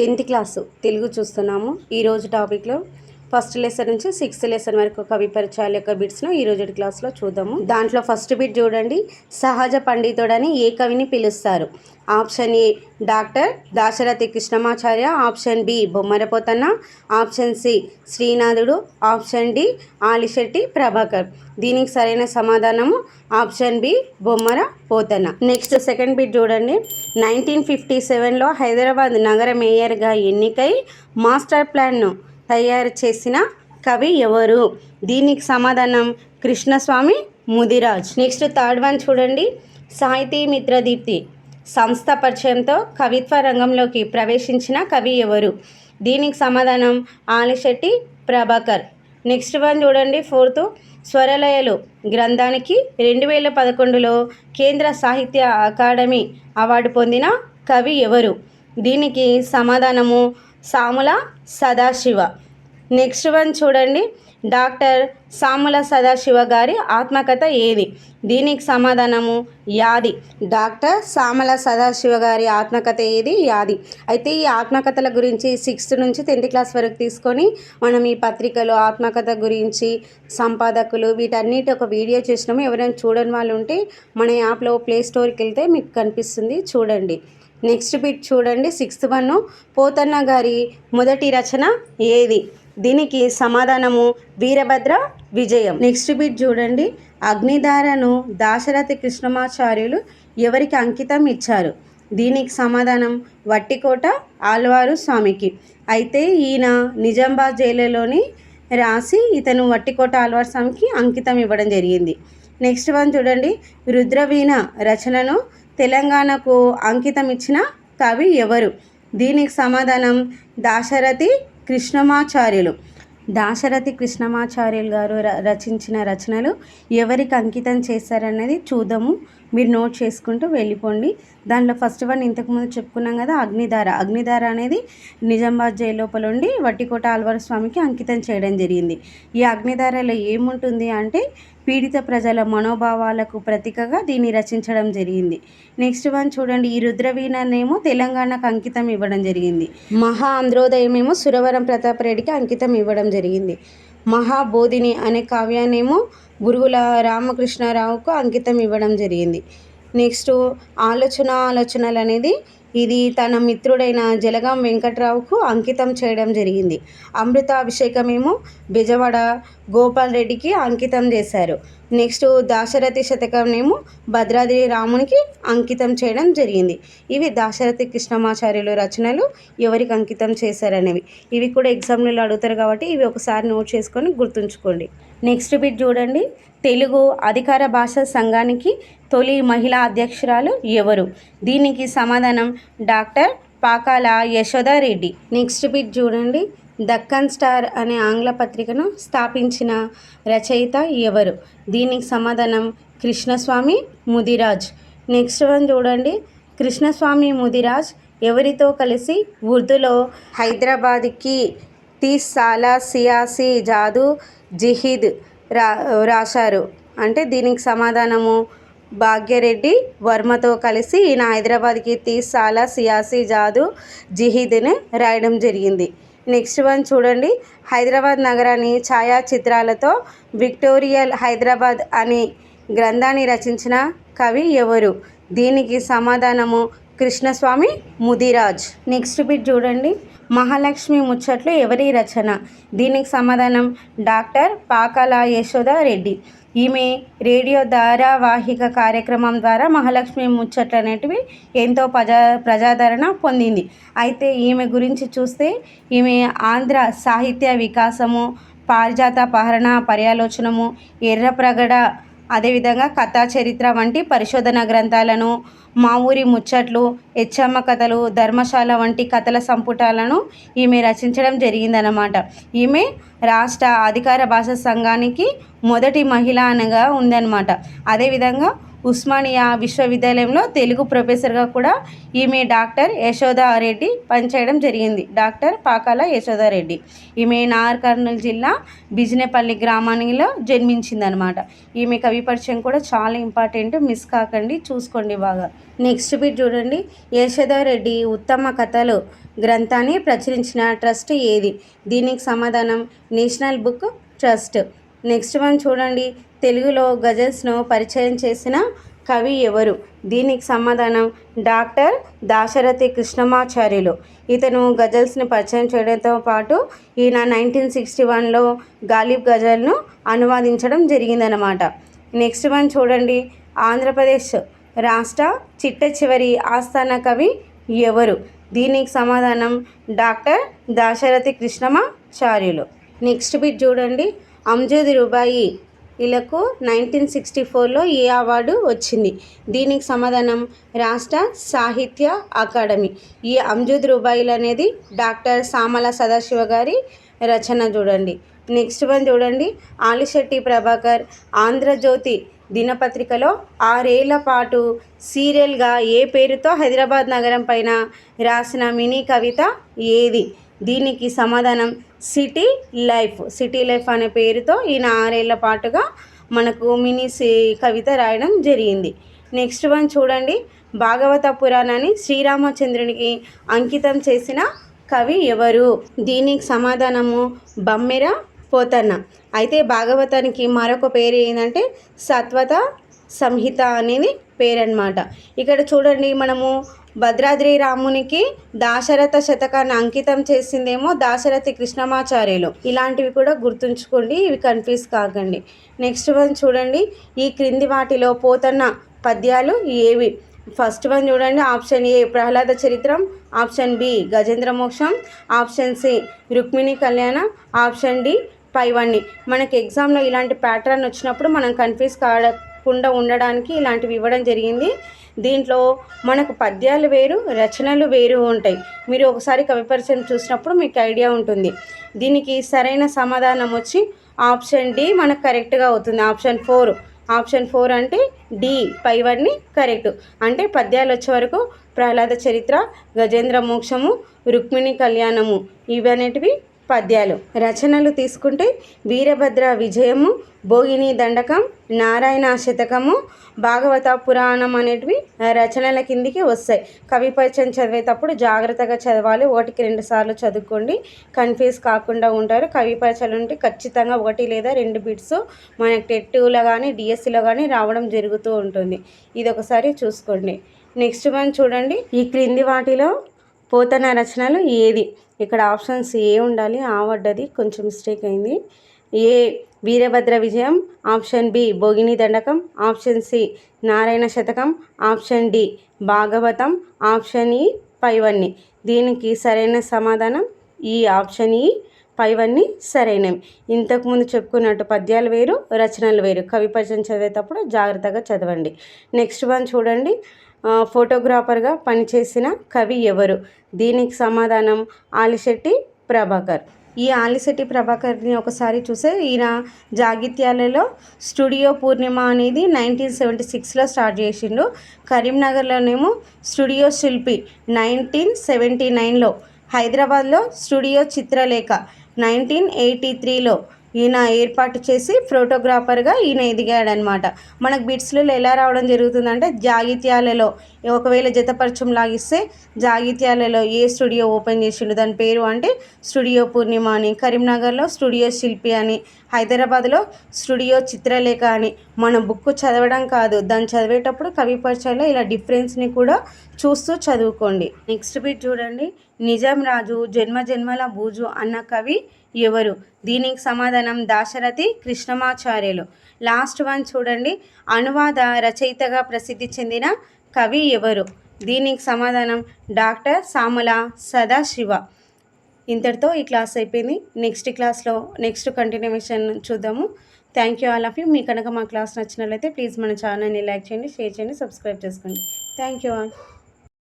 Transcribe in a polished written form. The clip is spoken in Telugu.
10th క్లాసు తెలుగు చూస్తున్నాము. ఈరోజు టాపిక్లో ఫస్ట్ లెసన్ నుంచి 6th లెసన్ వరకు కవి పరిచయాల యొక్క బిట్స్ను ఈరోజు క్లాస్లో చూద్దాము. దాంట్లో ఫస్ట్ బిట్ చూడండి. సహజ పండితుడని ఏ కవిని పిలుస్తారు? Option A doctor Dasarathi Krishnamacharya, option B బొమ్మరపోతన్న, option C Srinathudu, option D ఆలిశెట్టి Prabhakar. దీనికి సరైన సమాధానము option B బొమ్మర Pothanna. Next second bit చూడండి. 1957లో హైదరాబాద్ నగర మేయర్గా ఎన్నికై మాస్టర్ ప్లాన్ను తయారు చేసిన కవి ఎవరు? దీనికి సమాధానం Krishnaswamy Mudiraj. Next third one చూడండి. సాహితీ మిత్రదీప్తి సంస్థ పరిచయంతో కవిత్వ రంగంలోకి ప్రవేశించిన కవి ఎవరు? దీనికి సమాధానం ఆలిశెట్టి ప్రభాకర్. నెక్స్ట్ వన్ చూడండి. ఫోర్త్, స్వరలయలు గ్రంథానికి 2011లో కేంద్ర సాహిత్య అకాడమీ అవార్డు పొందిన కవి ఎవరు? దీనికి సమాధానము సాముల సదాశివ. నెక్స్ట్ వన్ చూడండి. డాక్టర్ సాముల సదాశివ గారి ఆత్మకథ ఏది? దీనికి సమాధానము యాది. డాక్టర్ సాముల సదాశివ గారి ఆత్మకథ ఏది? యాది. అయితే ఈ ఆత్మకథల గురించి 6th నుంచి 10th క్లాస్ వరకు తీసుకొని మనం ఈ పత్రికలో ఆత్మకథ గురించి సంపాదకులు వీటన్నిటి ఒక వీడియో చేసినాము. ఎవరైనా చూడని వాళ్ళు ఉంటే మన యాప్లో ప్లే స్టోర్కి వెళ్తే మీకు కనిపిస్తుంది, చూడండి. నెక్స్ట్ బిట్ చూడండి. 6th వన్, పోతన్న గారి మొదటి రచన ఏది? దీనికి సమాధానము వీరభద్ర విజయం. నెక్స్ట్ బిట్ చూడండి. అగ్నిధారను దాశరథి కృష్ణమాచార్యులు ఎవరికి అంకితం ఇచ్చారు? దీనికి సమాధానం వట్టికోట ఆళ్వారు స్వామికి. అయితే ఈయన నిజామాబాద్ జైలులోని రాసి ఇతను వట్టికోట ఆళ్వారు స్వామికి అంకితం ఇవ్వడం జరిగింది. నెక్స్ట్ వన్ చూడండి. రుద్రవీణ రచనను తెలంగాణకు అంకితం ఇచ్చిన కవి ఎవరు? దీనికి సమాధానం దాశరథి కృష్ణమాచార్యులు. దాశరథి కృష్ణమాచార్యులు గారు రచించిన రచనలు ఎవరికి అంకితం చేశారనేది చూద్దాము. మీరు నోట్ చేసుకుంటూ వెళ్ళిపోండి. దాంట్లో ఫస్ట్ వన్ ఇంతకుముందు చెప్పుకున్నాం కదా, అగ్నిధార. అగ్నిధార అనేది నిజామాబాద్ జైలు లోపల ఉండి వట్టికోట ఆళ్వారు స్వామికి అంకితం చేయడం జరిగింది. ఈ అగ్నిధారలో ఏముంటుంది అంటే పీడిత ప్రజల మనోభావాలకు ప్రతీకగా దీన్ని రచించడం జరిగింది. నెక్స్ట్ వన్ చూడండి. ఈ రుద్రవీణనేమో తెలంగాణకు అంకితం ఇవ్వడం జరిగింది. మహా ఆంధ్రోదయమేమో సురవరం ప్రతాపరెడ్డికి అంకితం ఇవ్వడం జరిగింది. మహాబోధిని అనే కావ్యాన్నేమో గురువుల రామకృష్ణారావుకు అంకితం ఇవ్వడం జరిగింది. నెక్స్ట్ ఆలోచనలు అనేది ఇది తన మిత్రుడైన జలగాం వెంకట్రావుకు అంకితం చేయడం జరిగింది. అమృతాభిషేకమేమో బెజవాడ గోపాల్ రెడ్డికి అంకితం చేశారు. నెక్స్ట్ దాశరథి శతకంనేమో భద్రాద్రి రామునికి అంకితం చేయడం జరిగింది. ఇవి దాశరథి కృష్ణమాచార్యులు రచనలు ఎవరికి అంకితం చేశారనేవి. ఇవి కూడా ఎగ్జామ్లలో అడుగుతారు కాబట్టి ఇవి ఒకసారి నోట్ చేసుకొని గుర్తుంచుకోండి. నెక్స్ట్ బిట్ చూడండి. తెలుగు అధికార భాషా సంఘానికి తొలి మహిళా అధ్యక్షురాలు ఎవరు? దీనికి సమాధానం doctor Pakala Yashoda Reddy. Next bit చూడండి. దక్కన్ స్టార్ అనే ఆంగ్ల పత్రికను స్థాపించిన రచయిత ఎవరు? దీనికి సమాధానం కృష్ణస్వామి ముదిరాజ్. నెక్స్ట్ వన్ చూడండి. కృష్ణస్వామి ముదిరాజ్ ఎవరితో కలిసి ఉర్దూలో హైదరాబాద్కి 30 సాలా సియాసి జాదు జిహిద్ రాశారు అంటే దీనికి సమాధానము భాగ్యరెడ్డి వర్మతో కలిసి ఈయన హైదరాబాద్కి 30 సాలా సియాసి జాదు జిహిద్ని రాయడం జరిగింది. నెక్స్ట్ వన్ చూడండి. హైదరాబాద్ నగరాన్ని ఛాయాచిత్రాలతో విక్టోరియల్ హైదరాబాద్ అనే గ్రంథాన్ని రచించిన కవి ఎవరు? దీనికి సమాధానము కృష్ణస్వామి ముదిరాజ్. నెక్స్ట్ బిట్ చూడండి. మహాలక్ష్మి ముచ్చట్లు ఎవరి రచన? దీనికి సమాధానం డాక్టర్ పాకాల యశోదారెడ్డి. ఈమె రేడియో ధారావాహిక కార్యక్రమం ద్వారా మహాలక్ష్మి ముచ్చట్లు అనేటివి ఎంతో ప్రజాదరణ పొందింది. అయితే ఈమె గురించి చూస్తే ఈమె ఆంధ్ర సాహిత్య వికాసము, పారిజాత పహరణ పర్యాలోచనము, ఎర్రప్రగడ, అదేవిధంగా కథా చరిత్ర వంటి పరిశోధన గ్రంథాలను, మా ఊరి ముచ్చట్లు, ఎచ్చమ్మ కథలు, ధర్మశాల వంటి కథల సంపుటాలను ఈమె రచించడం జరిగిందన్నమాట. ఈమె రాష్ట్ర అధికార భాషా సంఘానికి మొదటి మహిళ అనగా ఉందన్నమాట. అదేవిధంగా ఉస్మానియా విశ్వవిద్యాలయంలో తెలుగు ప్రొఫెసర్గా కూడా ఈమె డాక్టర్ యశోదారెడ్డి పనిచేయడం జరిగింది. డాక్టర్ పాకాల యశోదారెడ్డి. ఈమె నాగర్ కర్నూలు జిల్లా బిజినేపల్లి గ్రామానిలో జన్మించిందనమాట. ఈమె కవి పరిచయం కూడా చాలా ఇంపార్టెంట్, మిస్ కాకండి, చూసుకోండి బాగా. నెక్స్ట్ బిట్ చూడండి. యశోదారెడ్డి ఉత్తమ కథలు గ్రంథాన్ని ప్రచురించిన ట్రస్ట్ ఏది? దీనికి సమాధానం national book trust. Next one చూడండి, తెలుగులో గజల్స్ను పరిచయం చేసిన కవి ఎవరు? దీనికి సమాధానం డాక్టర్ దాశరథి కృష్ణమాచార్యులు. ఇతను గజల్స్ని పరిచయం చేయడంతో పాటు ఈయన 1961లో గాలిబ్ గజల్ను అనువాదించడం జరిగిందనమాట. నెక్స్ట్ వన్ చూడండి, ఆంధ్రప్రదేశ్ రాష్ట్ర చిట్ట చివరి ఆస్థాన కవి ఎవరు? దీనికి సమాధానం doctor Dasarathi Krishnamacharyulu. Next bit చూడండి, అమ్జద్ రూబాయి వీళ్ళకు 1964లో ఏ అవార్డు వచ్చింది? దీనికి సమాధానం రాష్ట్ర సాహిత్య అకాడమీ. ఈ అమ్జద్ రూబాయిలు అనేది డాక్టర్ సామల సదాశివ గారి రచన చూడండి. నెక్స్ట్ వన్ చూడండి, ఆలిశెట్టి ప్రభాకర్ ఆంధ్రజ్యోతి దినపత్రికలో 6 ఏళ్ల పాటు సీరియల్గా ఏ పేరుతో హైదరాబాద్ నగరం పైన రాసిన మినీ కవిత ఏది? దీనికి సమాధానం సిటీ లైఫ్ అనే పేరుతో ఈయన 6 ఏళ్ల పాటుగా మనకు మినీ కవిత రాయడం జరిగింది. నెక్స్ట్ వన్ చూడండి, భాగవత పురాణాన్ని శ్రీరామచంద్రునికి అంకితం చేసిన కవి ఎవరు? దీనికి సమాధానము బమ్మెర పోతన్న. అయితే భాగవతానికి మరొక పేరు ఏంటంటే సత్వత సంహిత అనేది పేరన్నమాట. ఇక్కడ చూడండి, మనము భద్రాద్రి రామునికి దాశరథ శతకాన్ని అంకితం చేసిందేమో దాశరథి కృష్ణమాచార్యులు. ఇలాంటివి కూడా గుర్తుంచుకోండి, ఇవి కన్ఫ్యూజ్ కాకండి. నెక్స్ట్ వన్ చూడండి, ఈ క్రింది వాటిలో పోతన్న పద్యాలు ఏవి? ఫస్ట్ వన్ చూడండి, option A Prahlada Charitram, option B Gajendra Moksham, option C Rukmini కళ్యాణ, ఆప్షన్ డి పైవన్ని. మనకి ఎగ్జామ్లో ఇలాంటి ప్యాటర్న్ వచ్చినప్పుడు మనం కన్ఫ్యూజ్ కాకుండా ఉండడానికి ఇలాంటివి ఇవ్వడం జరిగింది. దీంట్లో మనకు పద్యాలు వేరు, రచనలు వేరు ఉంటాయి. మీరు ఒకసారి కవి పరిచయం చూసినప్పుడు మీకు ఐడియా ఉంటుంది. దీనికి సరైన సమాధానం వచ్చి ఆప్షన్ డి మనకు కరెక్ట్గా అవుతుంది. ఆప్షన్ ఫోర్ అంటే డి పైవన్నీ కరెక్ట్. అంటే పద్యాలు వచ్చే వరకు ప్రహ్లాద చరిత్ర, గజేంద్ర మోక్షము, రుక్మిణి కళ్యాణము ఇవి అనేటివి పద్యాలు. రచనలు తీసుకుంటే వీరభద్ర విజయము, భోగిని దండకం, నారాయణ శతకము, భాగవత పురాణం అనేటివి రచనల కిందికి వస్తాయి. కవి పరిచయం చదివేటప్పుడు జాగ్రత్తగా చదవాలి. 1-2 సార్లు చదువుకోండి, కన్ఫ్యూజ్ కాకుండా ఉంటారు. కవి పరిచయాలు ఉంటే ఖచ్చితంగా 1 లేదా 2 బిట్స్ మనకి టెట్లో కానీ డిఎస్సిలో కానీ రావడం జరుగుతూ ఉంటుంది. ఇది ఒకసారి చూసుకోండి. నెక్స్ట్ వన్ చూడండి, ఈ క్రింది వాటిలో పోతన రచనలు ఏది? ఇక్కడ ఆప్షన్స్ ఏ ఉండాలి, ఆ వడ్డది కొంచెం మిస్టేక్ అయింది. ఏ వీరభద్ర విజయం, ఆప్షన్ బి భోగిని దండకం, ఆప్షన్ సి నారాయణ శతకం, ఆప్షన్ డి భాగవతం, ఆప్షన్ ఈ పైవన్ని. దీనికి సరైన సమాధానం ఈ ఆప్షన్ ఈ పైవన్నీ సరైనవి. ఇంతకుముందు చెప్పుకున్నట్టు పద్యాలు వేరు, రచనలు వేరు. కవి పరిచయం చదివేటప్పుడు జాగ్రత్తగా చదవండి. నెక్స్ట్ వన్ చూడండి, ఫోటోగ్రాఫర్గా పనిచేసిన కవి ఎవరు? దీనికి సమాధానం ఆలిశెట్టి ప్రభాకర్. ఈ ఆలిశెట్టి ప్రభాకర్ని ఒకసారి చూస్తే ఈయన జాగిత్యాలలో స్టూడియో పూర్ణిమ అనేది 1976లో స్టార్ట్ చేసిండు. కరీంనగర్లోనేమో స్టూడియో శిల్పి 1979లో, హైదరాబాద్లో స్టూడియో చిత్రలేఖ 1983లో ఈయన ఏర్పాటు చేసి ఫోటోగ్రాఫర్గా ఈయన ఎదిగాడనమాట. మనకు బిట్స్లో ఎలా రావడం జరుగుతుందంటే జాగిత్యాలలో ఒకవేళ జతపరచం లాగిస్తే జాగిత్యాలలో ఏ స్టూడియో ఓపెన్ చేసిండు దాని పేరు అంటే స్టూడియో పూర్ణిమ అని, కరీంనగర్లో స్టూడియో శిల్పి అని, హైదరాబాద్లో స్టూడియో చిత్రలేఖ అని. మన బుక్ చదవడం కాదు, దాన్ని చదివేటప్పుడు కవి పరిచయంలో ఇలా డిఫరెన్స్ని కూడా చూస్తూ చదువుకోండి. నెక్స్ట్ బిట్ చూడండి, నిజాం రాజు జన్మజన్మల బూజు అన్న కవి ఎవరు? దీనికి సమాధానం దాశరథి కృష్ణమాచార్యులు. లాస్ట్ వన్ చూడండి, అనువాద రచయితగా ప్రసిద్ధి చెందిన కవి ఎవరు? దీనికి సమాధానం డాక్టర్ సామల సదాశివ. ఇంతటితో ఈ క్లాస్ అయిపోయింది. నెక్స్ట్ క్లాస్లో నెక్స్ట్ కంటిన్యూషన్ చూద్దాము. Thank you all of you. మీకు కనుక మా క్లాస్ నచ్చినట్లయితే ప్లీజ్ మన ఛానల్ని లైక్ చేయండి, షేర్ చేయండి, సబ్స్క్రైబ్ చేసుకోండి. Thank you all.